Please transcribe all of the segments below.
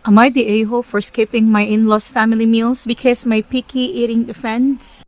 Am I the a-hole for skipping my in-laws' family meals because my picky eating offends?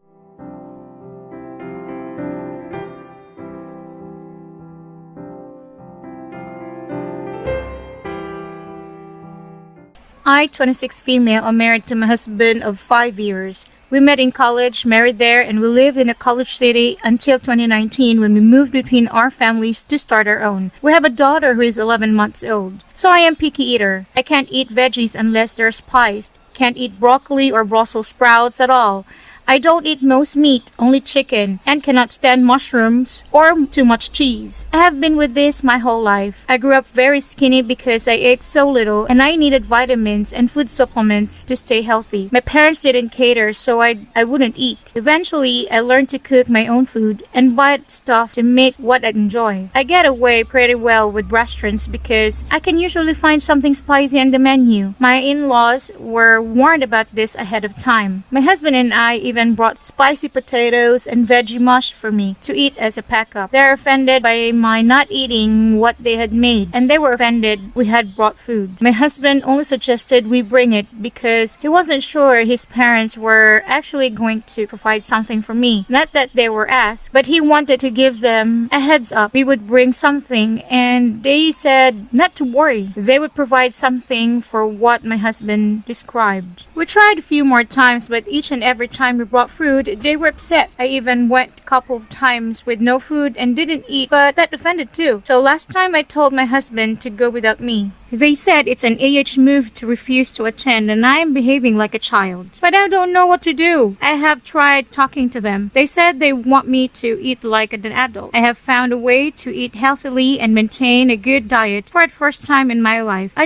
I, 26 female, am married to my husband of 5 years. We met in college, married there, and we lived in a college city until 2019 when we moved between our families to start our own. We have a daughter who is 11 months old. So I am picky eater. I can't eat veggies unless they're spiced. Can't eat broccoli or Brussels sprouts at all. I don't eat most meat, only chicken, and cannot stand mushrooms or too much cheese. I have been with this my whole life. I grew up very skinny because I ate so little and I needed vitamins and food supplements to stay healthy. My parents didn't cater, so I wouldn't eat. Eventually, I learned to cook my own food and buy stuff to make what I enjoy. I get away pretty well with restaurants because I can usually find something spicy on the menu. My in-laws were warned about this ahead of time. My husband and I even brought spicy potatoes and veggie mush for me to eat as a pack-up. They're offended by my not eating what they had made, and they were offended we had brought food. My husband only suggested we bring it because he wasn't sure his parents were actually going to provide something for me. Not that they were asked, but he wanted to give them a heads up. We would bring something, and they said not to worry. They would provide something for what my husband described. We tried a few more times, but each and every time we brought food, they were upset. I even went a couple of times with no food and didn't eat, but that offended too. So last time I told my husband to go without me. They said it's an move to refuse to attend and I am behaving like a child. But I don't know what to do. I have tried talking to them. They said they want me to eat like an adult. I have found a way to eat healthily and maintain a good diet for the first time in my life. I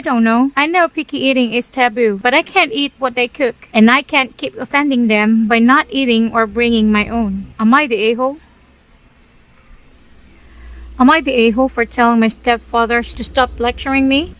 don't know. I know picky eating is taboo, but I can't eat what they cook. And I can't keep offending them by not eating or bringing my own. Am I the a-hole? Am I the a-hole for telling my stepfathers to stop lecturing me?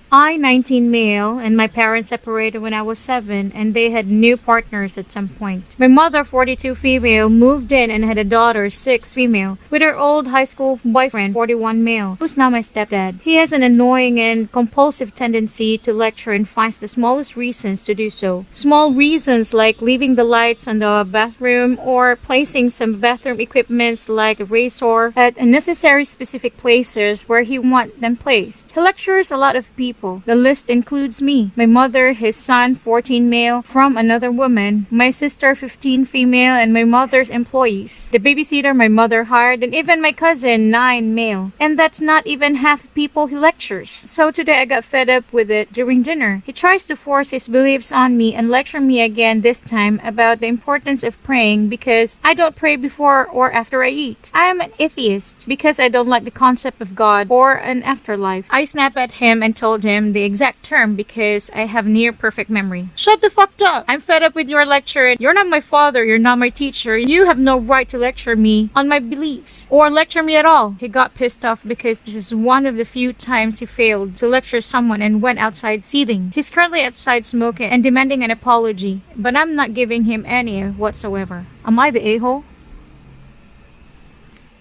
I, 19 male, and my parents separated when I was 7 and they had new partners at some point. My mother, 42 female, moved in and had a daughter, 6 female, with her old high school boyfriend, 41 male, who's now my stepdad. He has an annoying and compulsive tendency to lecture and finds the smallest reasons to do so. Small reasons like leaving the lights in the bathroom or placing some bathroom equipments like a razor at unnecessary specific places where he wants them placed. He lectures a lot of people. The list includes me, my mother, his son, 14 male, from another woman, my sister, 15 female, and my mother's employees, the babysitter my mother hired, and even my cousin, 9 male. And that's not even half the people he lectures. So today I got fed up with it during dinner. He tries to force his beliefs on me and lecture me again this time about the importance of praying because I don't pray before or after I eat. I am an atheist because I don't like the concept of God or an afterlife. I snapped at him and told him the exact term because I have near perfect memory. Shut the fuck up! I'm fed up with your lecture. You're not my father, you're not my teacher. You have no right to lecture me on my beliefs or lecture me at all. He got pissed off because this is one of the few times he failed to lecture someone and went outside seething. He's currently outside smoking and demanding an apology, but I'm not giving him any whatsoever. Am I the a-hole?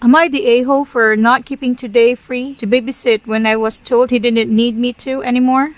Am I the a-hole for not keeping today free to babysit when I was told he didn't need me to anymore?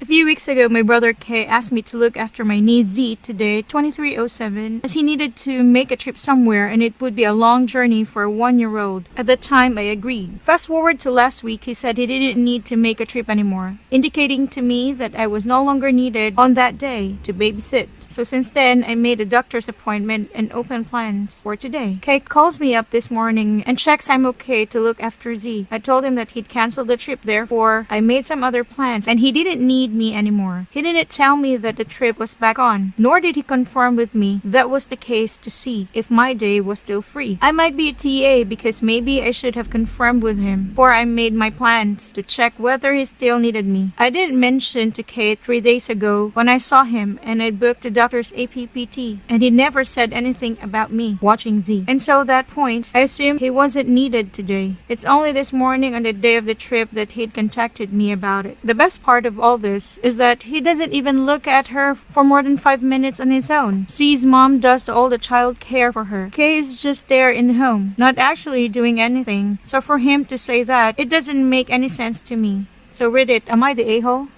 A few weeks ago, my brother Kay asked me to look after my niece Z today, 2307, as he needed to make a trip somewhere and it would be a long journey for a 1-year-old. At the time, I agreed. Fast forward to last week, he said he didn't need to make a trip anymore, indicating to me that I was no longer needed on that day to babysit. So since then, I made a doctor's appointment and open plans for today. Kay calls me up this morning and checks I'm okay to look after Z. I told him that he'd cancel the trip, therefore I made some other plans and he didn't need me anymore. He didn't tell me that the trip was back on, nor did he confirm with me that was the case to see if my day was still free. I might be a TA because maybe I should have confirmed with him before I made my plans to check whether he still needed me. I didn't mention to Kate 3 days ago when I saw him and I booked the doctor's APPT and he never said anything about me watching Z. And so at that point, I assumed he wasn't needed today. It's only this morning on the day of the trip that he'd contacted me about it. The best part of all this is that he doesn't even look at her for more than 5 minutes on his own. Z's mom does all the child care for her. Kay is just there in the home, not actually doing anything. So for him to say that, it doesn't make any sense to me. So read it. Am I the a-hole?